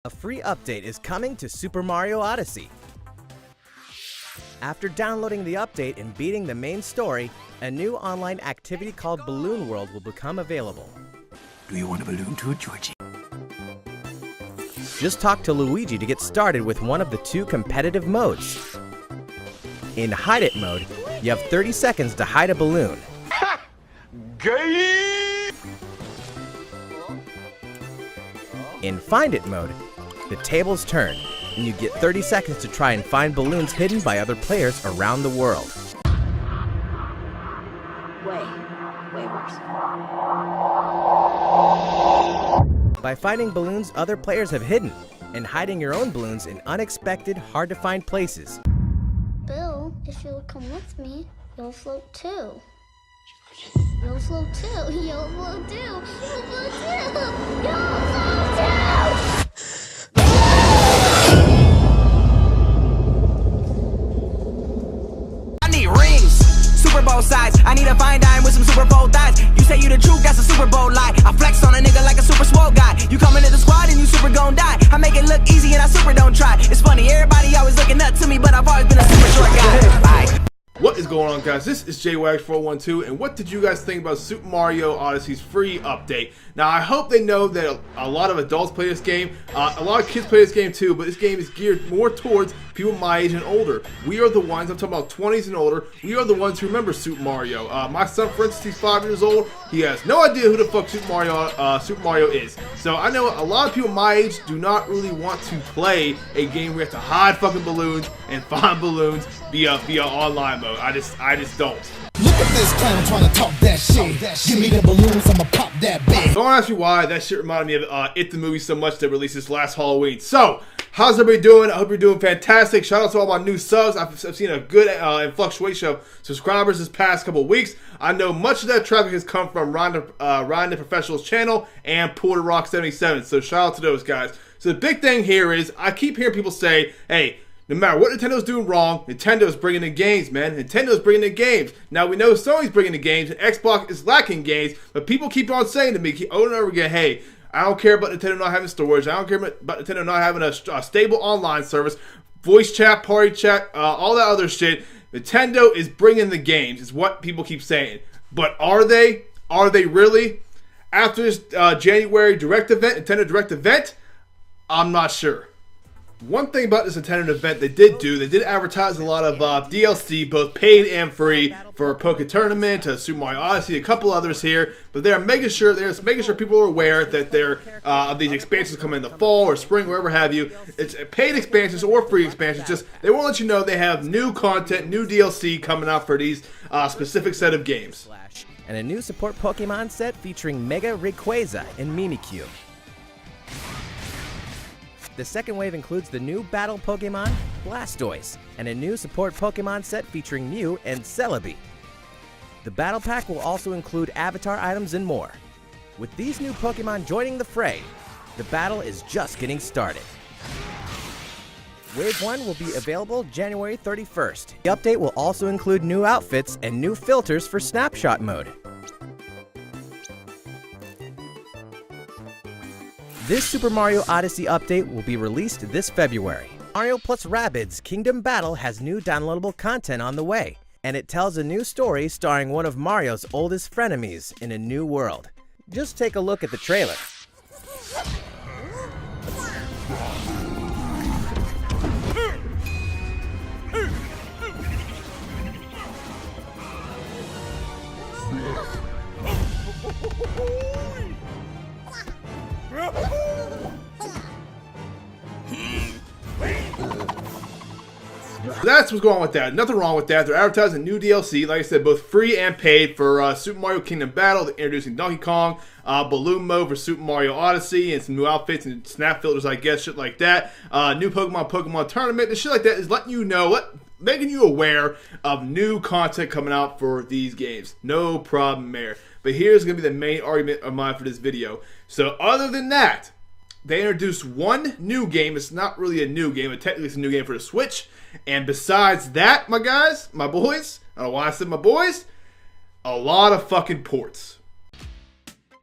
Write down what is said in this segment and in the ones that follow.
A free update is coming to Super Mario Odyssey. After downloading the update and beating the main story, a new online activity called Balloon World will become available. Do you want a balloon too, Georgie? Just talk to Luigi to get started with one of the two competitive modes. In Hide It mode, you have 30 seconds to hide a balloon. Ha! Gay! In Find It mode, the tables turn, and you get 30 seconds to try and find balloons hidden by other players around the world. Way worse. By finding balloons other players have hidden, and hiding your own balloons in unexpected, hard-to-find places. Bill, if you'll come with me, you'll float too. You'll float too. You'll float too. You'll float too. You'll float too. Super Bowl size. I need a fine dime with some Super Bowl thighs. You say you the truth, that's a Super Bowl lie. I flex on a nigga like a super swole guy. You come into the squad and you super gon' die. I make it look easy and I super don't try. It's funny, everybody always looking up to me, but I've always been a super short guy. Bye. What is going on, guys? This is JWags412, and what did you guys think about Super Mario Odyssey's free update? Now, I hope they know that a lot of adults play this game, a lot of kids play this game too, but this game is geared more towards people my age and older. We are the ones, I'm talking about 20s and older, we are the ones who remember Super Mario. My son, for instance, he's 5 years old, he has no idea who the fuck Super Mario is. So I know a lot of people my age do not really want to play a game where you have to hide fucking balloons and find balloons via online mode. I just don't. Look at this clown trying to talk that shit. Give me the balloons, I'ma pop that big. Don't ask me why that shit reminded me of It the movie so much that released this last Halloween. So, how's everybody doing? I hope you're doing fantastic. Shout out to all my new subs. I've seen a good fluctuation of subscribers this past couple weeks. I know much of that traffic has come from Ryan the Professional's channel and Porter Rock 77. So shout out to those guys. So the big thing here is I keep hearing people say, hey, no matter what Nintendo's doing wrong, Nintendo's bringing the games, man. Nintendo's bringing the games. Now, we know Sony's bringing the games, and Xbox is lacking games, but people keep on saying to me over and over again, hey, I don't care about Nintendo not having storage. I don't care about Nintendo not having a stable online service, voice chat, party chat, all that other shit. Nintendo is bringing the games, is what people keep saying. But are they? Are they really? After this January Nintendo Direct event, I'm not sure. One thing about this Nintendo event they did advertise a lot of DLC, both paid and free, for Poké Tournament, Super Mario Odyssey, a couple others here, but they're making sure people are aware that these expansions come in the fall or spring, wherever have you. It's paid expansions or free expansions, just they won't let you know they have new content, new DLC coming out for these specific set of games. And a new support Pokemon set featuring Mega Rayquaza and Mimikyu. The second wave includes the new battle Pokemon, Blastoise, and a new support Pokemon set featuring Mew and Celebi. The battle pack will also include avatar items and more. With these new Pokemon joining the fray, the battle is just getting started. Wave 1 will be available January 31st. The update will also include new outfits and new filters for Snapshot mode. This Super Mario Odyssey update will be released this February. Mario plus Rabbids Kingdom Battle has new downloadable content on the way, and it tells a new story starring one of Mario's oldest frenemies in a new world. Just take a look at the trailer. That's what's going on with that. Nothing wrong with that. They're advertising new DLC, like I said, both free and paid for Super Mario Kingdom Battle. They're introducing Donkey Kong, Balloon Mode for Super Mario Odyssey, and some new outfits and snap filters, I guess, shit like that. New Pokemon Tournament, and shit like that is letting you know, making you aware of new content coming out for these games. No problem there. But here's going to be the main argument of mine for this video. So other than that, they introduced one new game. It's not really a new game, but technically it's a new game for the Switch. And besides that, my guys, my boys, I don't know why I said my boys, a lot of fucking ports.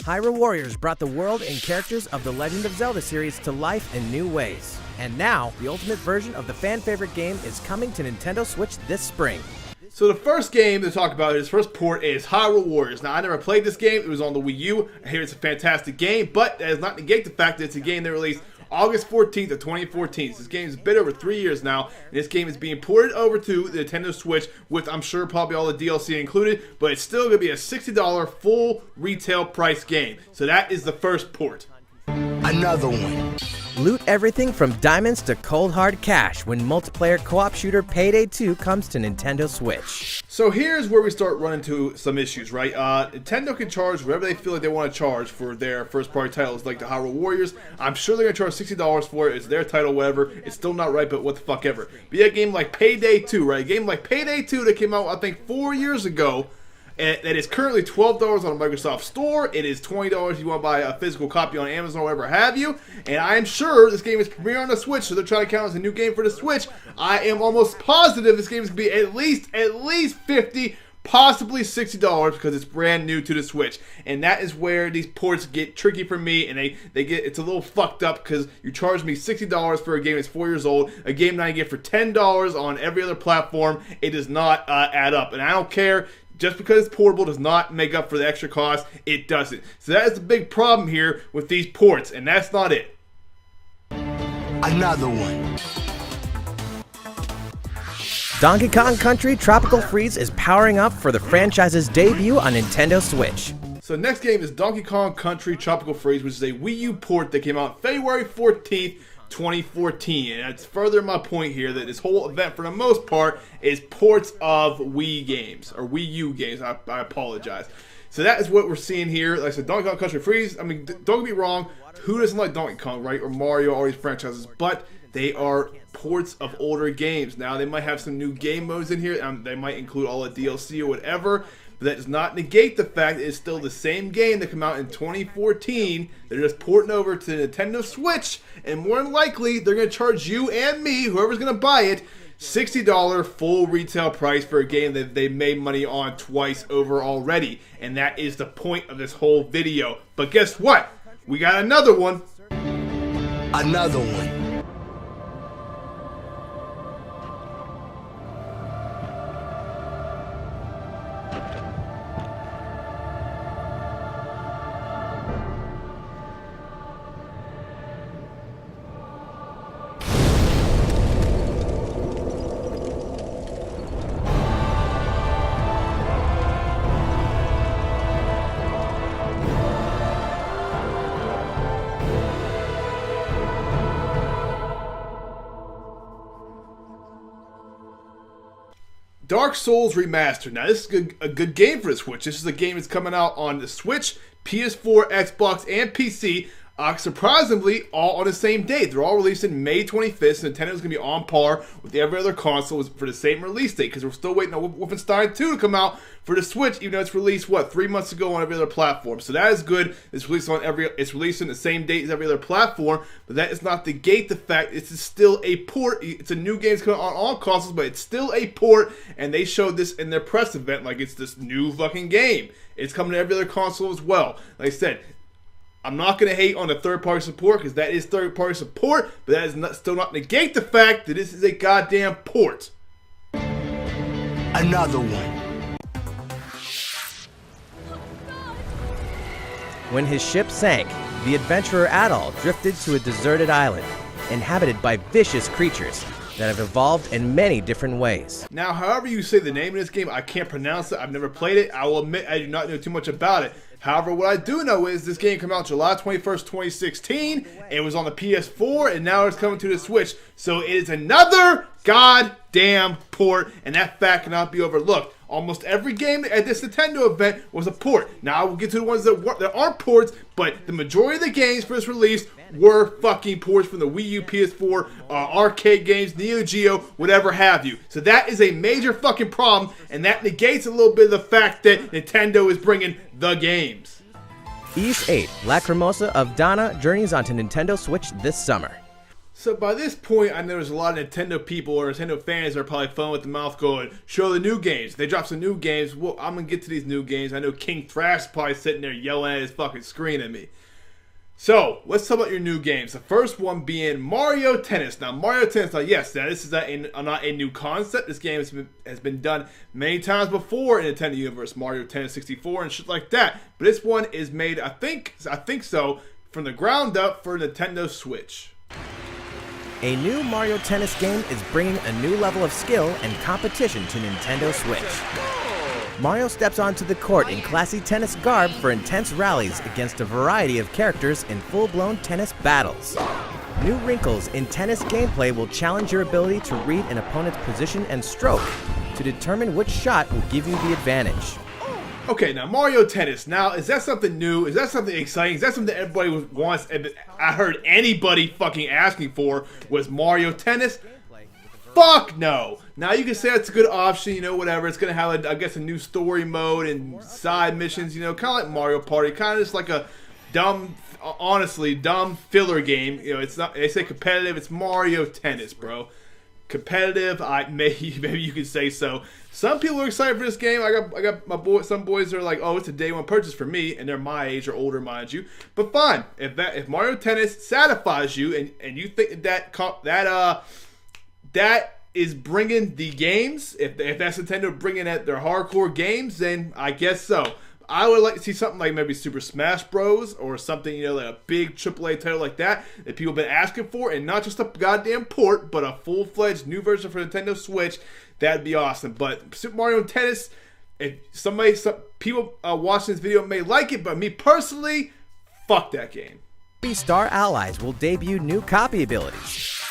Hyrule Warriors brought the world and characters of the Legend of Zelda series to life in new ways. And now, the ultimate version of the fan-favorite game is coming to Nintendo Switch this spring. So the first game to talk about, his first port, is Hyrule Warriors. Now, I never played this game. It was on the Wii U. I hear it's a fantastic game, but that does not negate the fact that it's a game that released August 14th of 2014. So this game has been over 3 years now, and this game is being ported over to the Nintendo Switch with, I'm sure, probably all the DLC included, but it's still going to be a $60 full retail price game. So that is the first port. Another one. Loot everything from diamonds to cold hard cash when multiplayer co-op shooter Payday 2 comes to Nintendo Switch. So here's where we start running into some issues, right? Nintendo can charge whatever they feel like they want to charge for their first-party titles, like the Hyrule Warriors. I'm sure they're going to charge $60 for it. It's their title, whatever. It's still not right, but what the fuck ever. But yeah, a game like Payday 2, right? A game like Payday 2 that came out, I think, 4 years ago, and that is currently $12 on the Microsoft Store. It is $20 if you want to buy a physical copy on Amazon or whatever have you. And I'm sure this game is premiering on the Switch, so they're trying to count as a new game for the Switch. I am almost positive this game is going to be at least $50, possibly $60 because it's brand new to the Switch. And that is where these ports get tricky for me, and it's a little fucked up because you charge me $60 for a game that's 4 years old, a game that I get for $10 on every other platform. It does not add up, and I don't care. Just because it's portable does not make up for the extra cost. It doesn't. So that is the big problem here with these ports, and that's not it. Another one. Donkey Kong Country Tropical Freeze is powering up for the franchise's debut on Nintendo Switch. So next game is Donkey Kong Country Tropical Freeze, which is a Wii U port that came out February 14th, 2014, and that's further my point here that this whole event, for the most part, is ports of Wii games, or Wii U games, I apologize. So that is what we're seeing here. Like I said, Donkey Kong Country Freeze, I mean, don't get me wrong, who doesn't like Donkey Kong, right, or Mario, all these franchises, but they are ports of older games. Now, they might have some new game modes in here, they might include all the DLC or whatever, but that does not negate the fact that it's still the same game that came out in 2014. They're just porting over to the Nintendo Switch, and more than likely, they're going to charge you and me, whoever's going to buy it, $60 full retail price for a game that they made money on twice over already. And that is the point of this whole video. But guess what? We got another one. Another one. Dark Souls Remastered. Now, this is a good game for the Switch. This is a game that's coming out on the Switch, PS4, Xbox, and PC. Surprisingly, all on the same date. They're all released in May 25th, so Nintendo's going to be on par with every other console for the same release date, because we're still waiting on Wolfenstein 2 to come out for the Switch, even though it's released, 3 months ago on every other platform. So that is good. It's released in the same date as every other platform, but that does not negate the fact it's still a port. It's a new game that's coming on all consoles, but it's still a port, and they showed this in their press event like it's this new fucking game. It's coming to every other console as well. Like I said, I'm not going to hate on the third-party support because that is third-party support, but that does still not negate the fact that this is a goddamn port. Another one. When his ship sank, the adventurer Adol drifted to a deserted island, inhabited by vicious creatures that have evolved in many different ways. Now, however you say the name of this game, I can't pronounce it. I've never played it. I will admit I do not know too much about it. However, what I do know is this game came out July 21st, 2016. It was on the PS4, and now it's coming to the Switch. So it is another goddamn port, and that fact cannot be overlooked. Almost every game at this Nintendo event was a port. Now, we'll get to the ones that aren't ports, but the majority of the games for this release were fucking ports from the Wii U, PS4, arcade games, Neo Geo, whatever have you. So that is a major fucking problem, and that negates a little bit of the fact that Nintendo is bringing the games. Ys 8, Lacrimosa of Dana journeys onto Nintendo Switch this summer. So by this point, I know there's a lot of Nintendo people or Nintendo fans that are probably foaming with the mouth going, show the new games. They drop some new games. Well, I'm going to get to these new games. I know King Thrash is probably sitting there yelling at his fucking screen at me. So, let's talk about your new games. The first one being Mario Tennis. Now, Mario Tennis, yes, this is not a new concept. This game has been done many times before in Nintendo Universe. Mario Tennis 64 and shit like that. But this one is made, I think so, from the ground up for Nintendo Switch. A new Mario Tennis game is bringing a new level of skill and competition to Nintendo Switch. Mario steps onto the court in classy tennis garb for intense rallies against a variety of characters in full-blown tennis battles. New wrinkles in tennis gameplay will challenge your ability to read an opponent's position and stroke to determine which shot will give you the advantage. Okay, now Mario Tennis. Now, is that something new? Is that something exciting? Is that something that everybody wants? I heard anybody fucking asking for was Mario Tennis. Fuck no. Now you can say it's a good option, you know, whatever. It's gonna have, I guess, a new story mode and side missions, you know, kind of like Mario Party, kind of just like a honestly dumb filler game. You know, it's not. They say competitive. It's Mario Tennis, bro. Competitive. Maybe you could say so. Some people are excited for this game. I got my boys. Some boys are like, oh, it's a day one purchase for me, and they're my age or older, mind you. But fine, if Mario Tennis satisfies you, and you think that is bringing the games, if that's Nintendo bringing at their hardcore games, then I guess so. I would like to see something like maybe Super Smash Bros. Or something, you know, like a big AAA title like that people have been asking for, and not just a goddamn port, but a full-fledged new version for Nintendo Switch. That'd be awesome. But Super Mario Tennis, if some people watching this video may like it, but me personally, fuck that game. Star Allies will debut new copy abilities.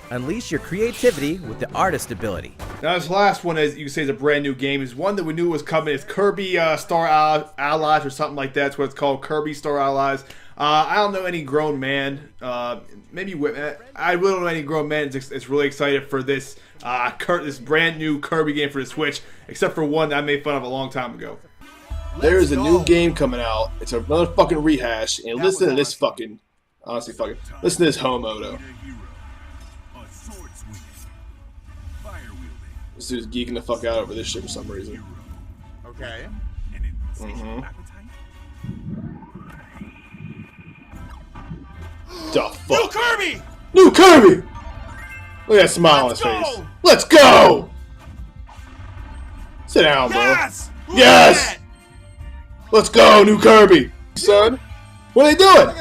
Unleash your creativity with the artist ability. Now this last one, as you can say, is a brand new game. Is one that we knew was coming. It's Kirby Star Allies or something like that. That's what it's called, Kirby Star Allies. I don't know any grown man, maybe women. I really don't know any grown man that's really excited for this this brand new Kirby game for the Switch, except for one that I made fun of a long time ago. There is a new game coming out. It's another fucking rehash, and listen to this fucking, honestly fucking, listen to this homo though. This dude's geeking the fuck out over this shit for some reason. Okay. The fuck? New Kirby! New Kirby! Look at that smile on his face. Let's go! Sit down, bro. Yes! Yes! Let's go, new Kirby! Son, what are they doing?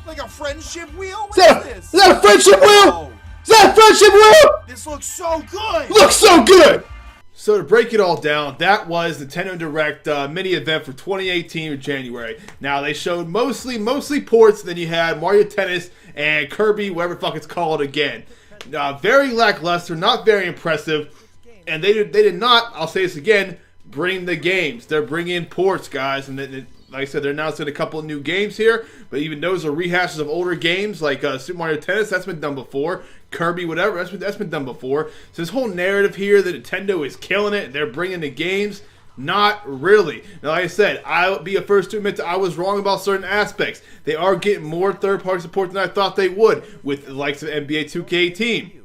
Like a friendship wheel? Is that a friendship wheel? Is that a friendship wheel? This looks so good! Looks so good! So to break it all down, that was the Nintendo Direct mini event for 2018 in January. Now they showed mostly ports. Then you had Mario Tennis and Kirby, whatever the fuck it's called again. Very lackluster, not very impressive, and they did not. I'll say this again: bring the games. They're bringing ports, guys, and like I said, they're announcing a couple of new games here. But even those are rehashes of older games, like Super Mario Tennis. That's been done before. Kirby, whatever, that's been done before. So this whole narrative here that Nintendo is killing it, they're bringing the games, not really. Now, like I said, I'll be the first to admit that I was wrong about certain aspects. They are getting more third-party support than I thought they would, with the likes of NBA 2K18,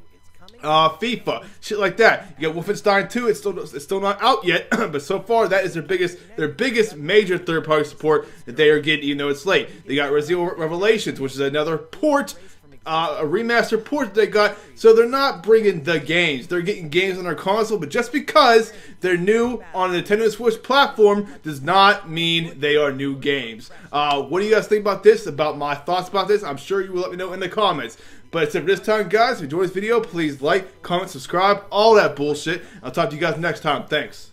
FIFA, shit like that. You got Wolfenstein 2, it's still not out yet, but so far that is their biggest major third-party support that they are getting, even though it's late. They got Resident Evil Revelations, which is another port, a remastered port that they got. So they're not bringing the games. They're getting games on their console, but just because they're new on the Nintendo Switch platform does not mean they are new games. What do you guys think about this? About my thoughts about this? I'm sure you will let me know in the comments. But except for this time, guys, if you enjoyed this video, please like, comment, subscribe, all that bullshit. I'll talk to you guys next time. Thanks.